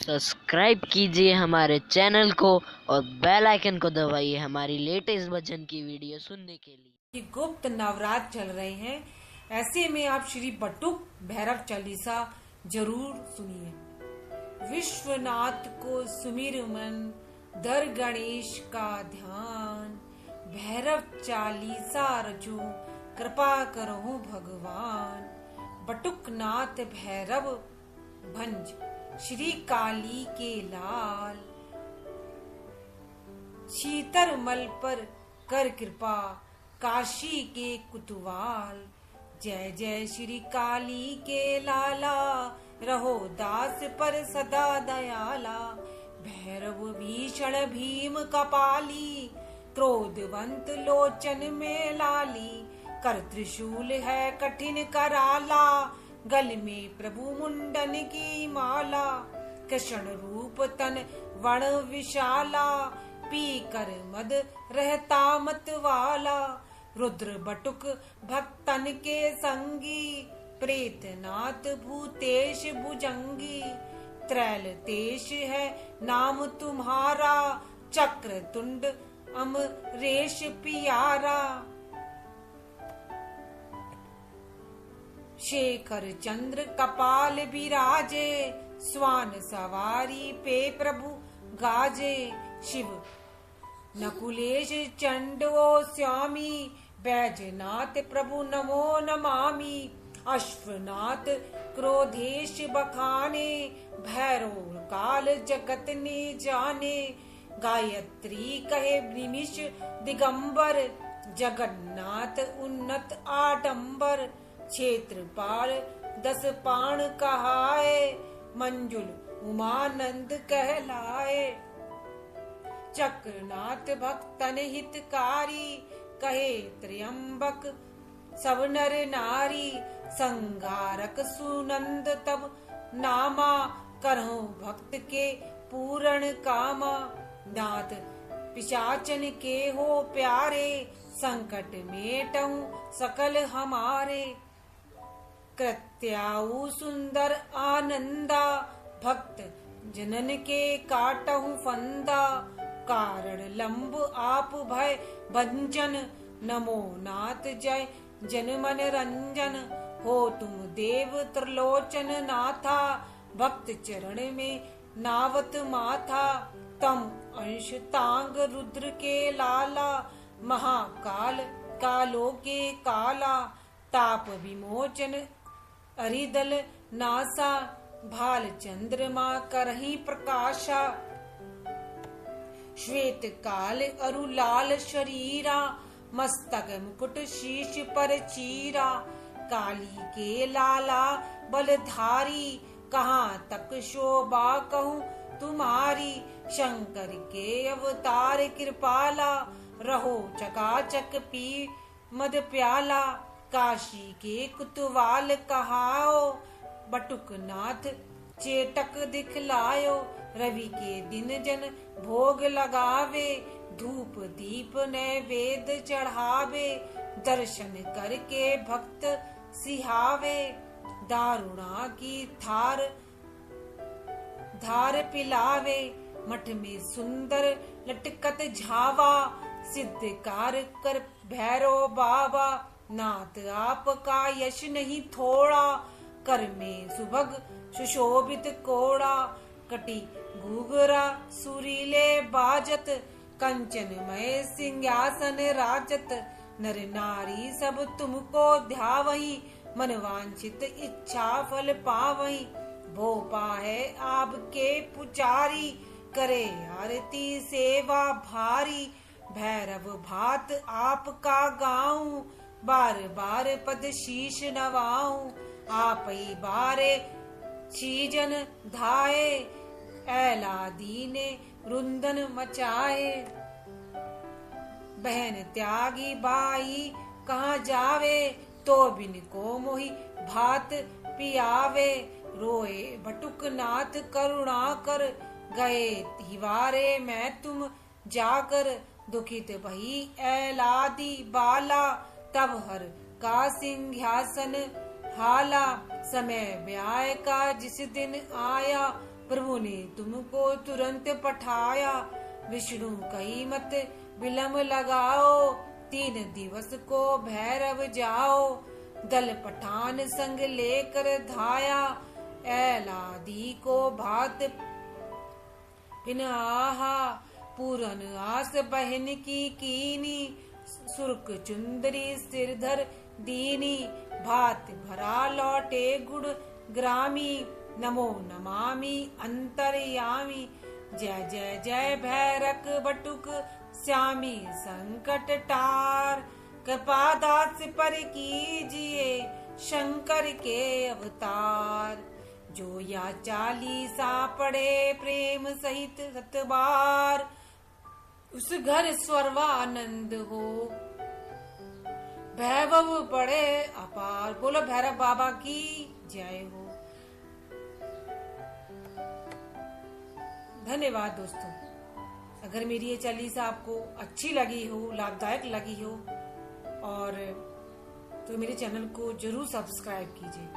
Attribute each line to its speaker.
Speaker 1: Subscribe कीजिए हमारे channel को और बेल आइकन को दबाइए हमारी लेटेस्ट भजन की वीडियो सुनने के लिए।
Speaker 2: कि गुप्त नवरात्र चल रहे हैं, ऐसे में आप श्री बटुक भैरव चालीसा जरूर सुनिए। विश्वनाथ को सुमिर मन, दर गणेश का ध्यान, भैरव चालीसा रचो कृपा करो भगवान। बटुक नाथ भैरव भंज श्री काली के लाल, शीतर मल पर कर कृपा काशी के कुतवाल। जय जय श्री काली के लाला, रहो दास पर सदा दयाला। भैरव भीषण भीम कपाली, क्रोधवंत लोचन में लाली। कर त्रिशूल है कठिन कराला, गल में प्रभु मुंडन की माला। कृष्ण रूप तन वण विशाला, पी कर मद रहता मत वाला। रुद्र बटुक भक्तन के संगी, प्रेतनाथ भूतेश भुजंगी। त्रैल तेश है नाम तुम्हारा, चक्र तुंड अमरेश पियारा। शेखर चंद्र कपाल विराजे, स्वान सवारी पे प्रभु गाजे। शिव नकुलेश चंडो स्वामी, बैजनाथ प्रभु नमो नमामि। अश्वनाथ क्रोधेश बखाने, भैरव काल जगत ने जाने। गायत्री कहे निमिष दिगंबर, जगन्नाथ उन्नत आडंबर। क्षेत्रपाल 10 पाण कहाए, मंजुल उमानंद कहलाए। चक्रनाथ भक्तन हितकारी, कहे त्र्यंबक सब नर नारी। संगारक सुनंद तब नामा, करहु भक्त के पूर्ण कामा। नाथ पिशाचन के हो प्यारे, संकट मेटहु सकल हमारे। कृत्याऊ सुंदर आनंदा, भक्त जनन के काटहु फंदा। कारण लंब आप भय भंजन, नमो नाथ जय जन मन रंजन। हो तुम देव त्रिलोचन नाथा, भक्त चरण में नावत माथा। तम अंश तांग रुद्र के लाला, महाकाल कालो के काला। ताप विमोचन अरिदल नासा, भाल चंद्रमा करही प्रकाशा। श्वेत काल अरु लाल शरीरा, मस्तक मुकुट शीश पर चीरा। काली के लाला बलधारी, कहाँ तक शोभा कहूँ तुम्हारी। शंकर के अवतार कृपाला, रहो चकाचक पी मद प्याला। काशी के कुतवाल कहाओ, बटुक नाथ चेटक दिखलायो। रवि के दिन जन भोग लगावे, धूप दीप नैवेद्य चढ़ावे। दर्शन करके भक्त सिहावे, दारुणा की धार पिलावे। मठ में सुंदर लटकत झावा, सिद्ध कार कर भैरव बाबा। नाथ आपका यश नहीं थोड़ा, कर में सुभग सुशोभित कोड़ा। कटी घूघरा सुरीले बाजत, कंचनमय सिंहासन राजत। नर नारी सब तुमको ध्यावही, मनवांछित इच्छा फल पावही। भोपा है आपके पुजारी, करे आरती सेवा भारी। भैरव भात आपका गाऊं, बार बार पद शीश नवाऊं। आप ही बारे सीजन धाये, ऐलादी ने रुंदन मचाए। बहन त्यागी बाई कहाँ जावे, तो बिन को मोही भात पियावे। रोए बटुक नाथ करुणा कर, गए तिवारे मैं तुम जाकर। दुखित भई ऐलादी बाला, तब हर का सिंहासन हाला। समय ब्याह का जिस दिन आया, प्रभु ने तुमको तुरंत पठाया, विष्णु कही मत विलम्ब लगाओ, 3 दिवस को भैरव जाओ। दल पठान संग लेकर धाया, ऐलादी को भात पिन्हा। पूरन आस बहन की कीनी, सुर्ख चुंदरी सिरधर दीनी। भात भरा लौटे गुड़ ग्रामी, नमो नमामि अंतर्यामी। जय जय जय भैरक बटुक श्यामी संकट टार। कृपा दास पर कीजिए शंकर के अवतार। जो या चालीसा पढ़े प्रेम सहित 7 बार, उस घर स्वर्गानंद हो, वैभव बड़े अपार। बोलो भैरव बाबा की जय हो। धन्यवाद दोस्तों। अगर मेरी ये चालीसा आपको अच्छी लगी हो, लाभदायक लगी हो, और तो मेरे चैनल को जरूर सब्सक्राइब कीजिए।